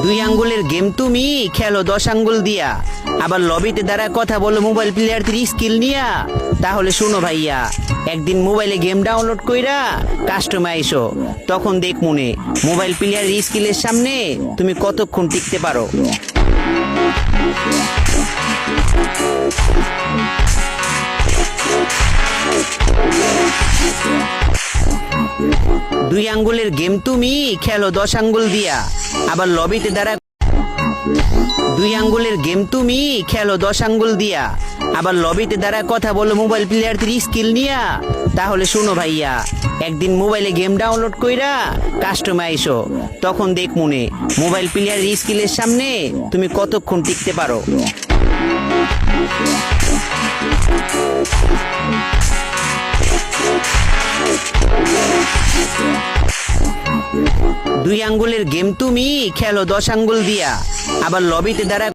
দুই আঙ্গুলের গেম তুমি খেলো 10 আঙ্গুল দিয়া, আবার লবিতে দ্বারা কথা বলো মোবাইল প্লেয়ারদের স্কিল নিয়া। তাহলে শুনো ভাইয়া, একদিন মোবাইলে গেম ডাউনলোড কইরা কাস্টমে আইসো, তখন দেখ মনে মোবাইল প্লেয়ারের স্কিলের সামনে তুমি কতক্ষণ টিকতে পারো। দুই আঙ্গুলের গেম তুমি খেলো 10 আঙ্গুল দিয়া, আবার লবিতে দ্বারা দুই আঙ্গুলের গেম তুমি খেলো 10 আঙ্গুল দিয়া, আবার লবিতে দ্বারা কথা বলো মোবাইল প্লেয়ারদের স্কিল নিয়া। তাহলে শুনো ভাইয়া, একদিন মোবাইলে গেম ডাউনলোড কইরা কাস্টমে আইসো, তখন দেখ মনে মোবাইল প্লেয়ারের স্কিলের সামনে তুমি কতক্ষণ টিকতে পারো। দুই আঙ্গুলের গেম তুমি খেলো 10 আঙ্গুল দিয়া, আবার লবিতে দ্বারা